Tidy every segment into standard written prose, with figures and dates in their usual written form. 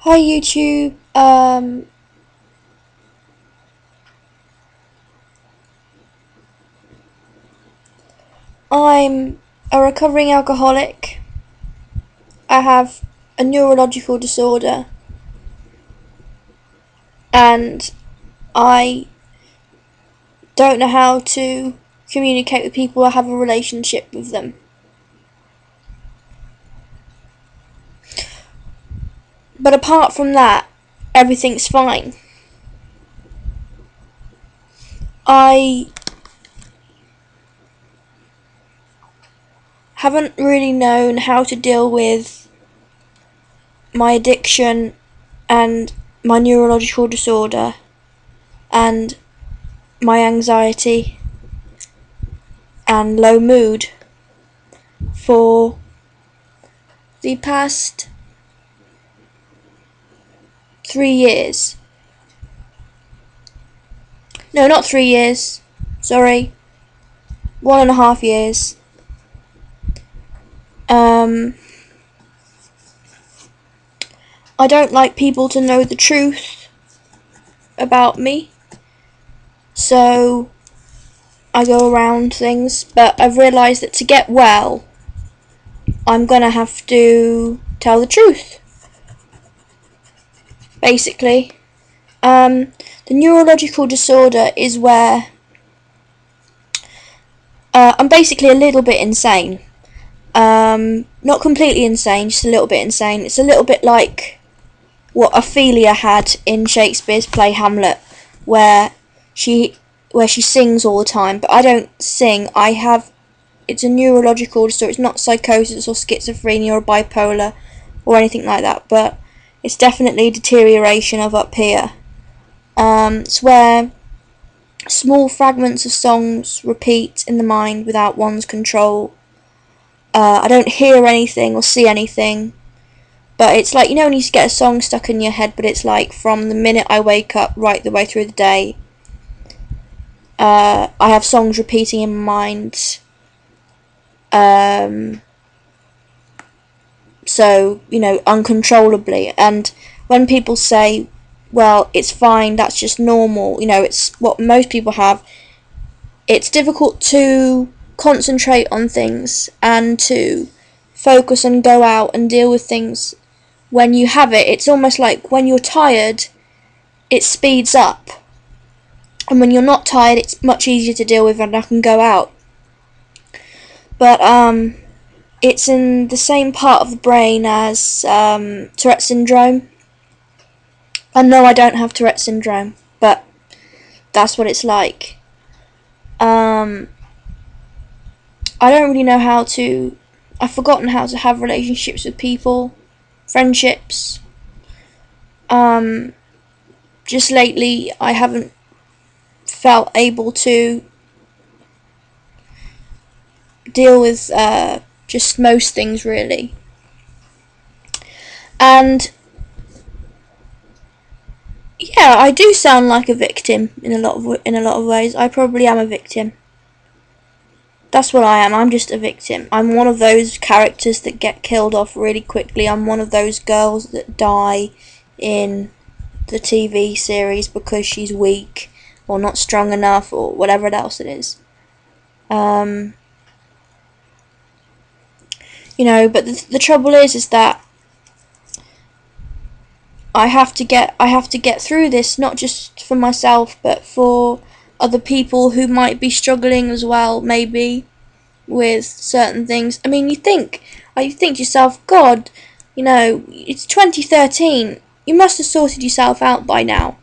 Hi YouTube. I'm a recovering alcoholic. I have a neurological disorder and I don't know how to communicate with people or have a relationship with them. But apart from that, everything's fine. I haven't really known how to deal with my addiction and my neurological disorder and my anxiety and low mood for the past 3 years. No, not 3 years. Sorry. 1.5 years. Um, I don't like people to know the truth about me. So I go around things, but I've realised that to get well, I'm gonna have to tell the truth. Basically. The neurological disorder is where I'm basically a little bit insane. Not completely insane, just a little bit insane. It's a little bit like what Ophelia had in Shakespeare's play Hamlet, where she sings all the time, but I don't sing. It's a neurological disorder. It's not psychosis or schizophrenia or bipolar or anything like that, but it's definitely deterioration of up here. It's where small fragments of songs repeat in the mind without one's control. I don't hear anything or see anything, but it's like, when you get a song stuck in your head, but it's like from the minute I wake up right the way through the day, I have songs repeating in my mind. So, uncontrollably. And when people say, well, it's fine, that's just normal, it's what most people have, it's difficult to concentrate on things and to focus and go out and deal with things when you have it. It's almost like when you're tired, it speeds up. And when you're not tired, it's much easier to deal with and I can go out. But it's in the same part of the brain as Tourette syndrome. And no, I don't have Tourette syndrome, but that's what it's like. I don't really know how to. I've forgotten how to have relationships with people, friendships. Just lately, I haven't felt able to deal with just most things really. And yeah, I do sound like a victim in a lot of ways. I probably am a victim. That's what I am. I'm just a victim. I'm one of those characters that get killed off really quickly. I'm one of those girls that die in the TV series because she's weak or not strong enough or whatever else it is. But the trouble is that I have to get through this, not just for myself but for other people who might be struggling as well, maybe with certain things. I mean, you think to yourself, God, it's 2013. You must have sorted yourself out by now.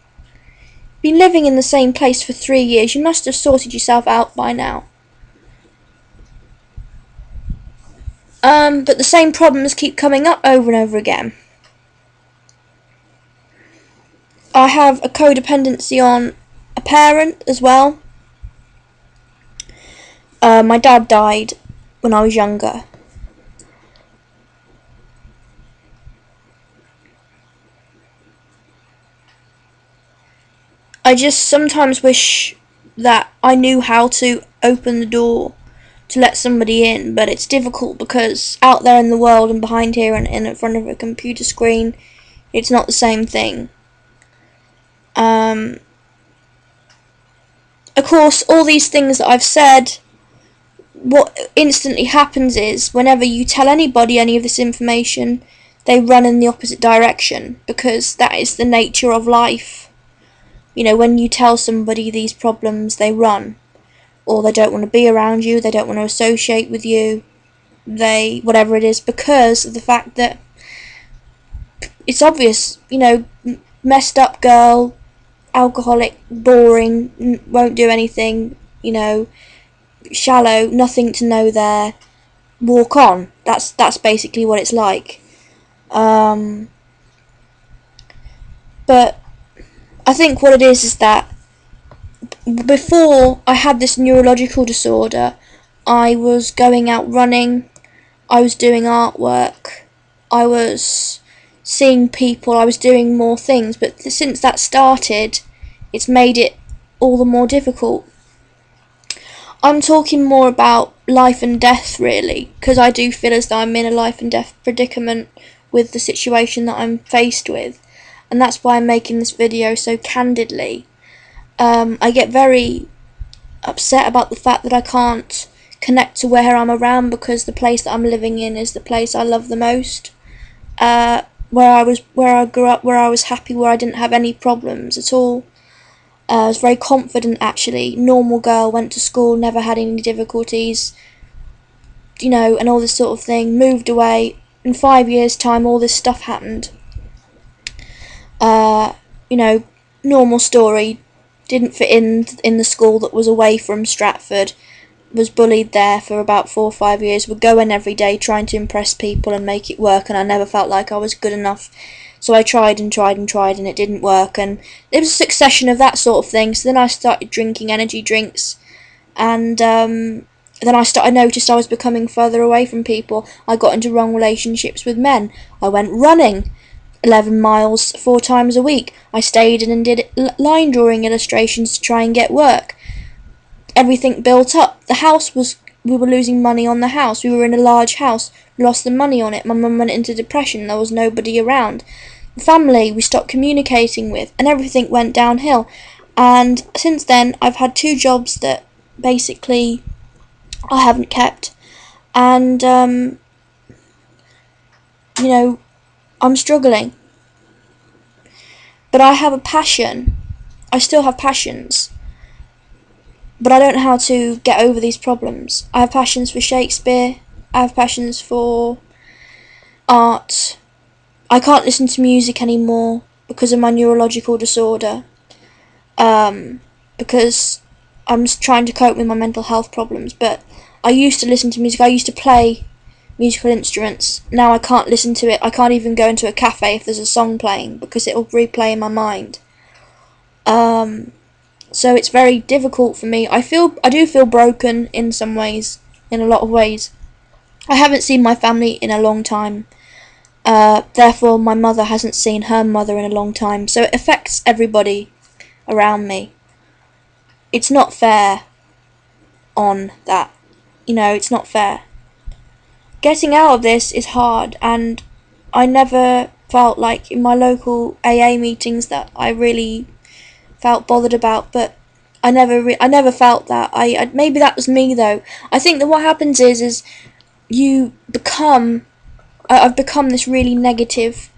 Been living in the same place for 3 years. You must have sorted yourself out by now. But the same problems keep coming up over and over again. I have a codependency on a parent as well. My dad died when I was younger. I just sometimes wish that I knew how to open the door to let somebody in, but it's difficult because out there in the world and behind here and in front of a computer screen, It's not the same thing. Of course, all these things that I've said, what instantly happens is whenever you tell anybody any of this information, they run in the opposite direction, because that is the nature of life. You know, when you tell somebody these problems, they run, or they don't want to be around you, they don't want to associate with you, they whatever it is, because of the fact that it's obvious. You know, messed up girl, alcoholic, boring, won't do anything, you know, shallow, nothing to know there, walk on. That's basically what it's like. But I think what it is that before I had this neurological disorder, I was going out running, I was doing artwork, I was seeing people, I was doing more things, but since that started, it's made it all the more difficult. I'm talking more about life and death, really, because I do feel as though I'm in a life and death predicament with the situation that I'm faced with, and that's why I'm making this video so candidly. I get very upset about the fact that I can't connect to where I'm around, because the place that I'm living in is the place I love the most. Where I grew up, where I was happy, where I didn't have any problems at all. I was very confident, actually. Normal girl, went to school, never had any difficulties, you know, and all this sort of thing. Moved away. In 5 years' time, all this stuff happened. You know, normal story. Didn't fit in the school that was away from Stratford. Was bullied there for about 4 or 5 years. Would go in every day trying to impress people and make it work, and I never felt like I was good enough. So I tried and tried and tried, and it didn't work, and it was a succession of that sort of thing. So then I started drinking energy drinks, and then I noticed I was becoming further away from people. I got into wrong relationships with men. I went running 11 miles 4 times a week. I stayed in and did line drawing illustrations to try and get work. Everything built up. We were losing money on the house. We were in a large house. We lost the money on it. My mum went into depression. There was nobody around. The family we stopped communicating with, and everything went downhill. And since then, I've had 2 jobs that basically I haven't kept. And, you know, I'm struggling. But I have a passion. I still have passions. But I don't know how to get over these problems. I have passions for Shakespeare. I have passions for art. I can't listen to music anymore because of my neurological disorder. Because I'm trying to cope with my mental health problems. But I used to listen to music. I used to play musical instruments. Now I can't listen to it. I can't even go into a cafe if there's a song playing, because it will replay in my mind. So it's very difficult for me. I do feel broken in some ways, in a lot of ways. I haven't seen my family in a long time. Therefore, my mother hasn't seen her mother in a long time. So it affects everybody around me. It's not fair on that. You know, it's not fair. Getting out of this is hard, and I never felt like in my local AA meetings that I really felt bothered about, but I never felt that. I maybe that was me though. I think that what happens is you become. I've become this really negative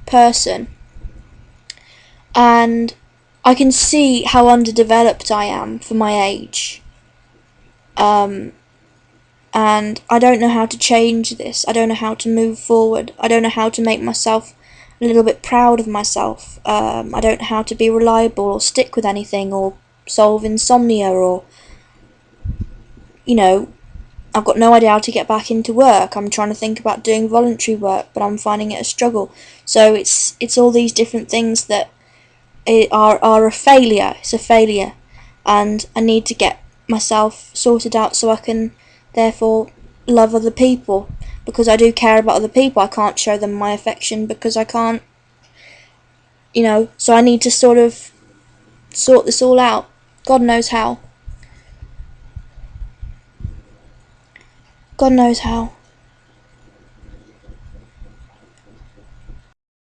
person, and I can see how underdeveloped I am for my age. And I don't know how to change this. I don't know how to move forward. I don't know how to make myself a little bit proud of myself. I don't know how to be reliable or stick with anything or solve insomnia, or, you know, I've got no idea how to get back into work. I'm trying to think about doing voluntary work, but I'm finding it a struggle. So it's all these different things that are a failure. It's a failure, and I need to get myself sorted out so I can therefore love other people, because I do care about other people. I can't show them my affection because I can't, you know, so I need to sort of sort this all out. God knows how. God knows how.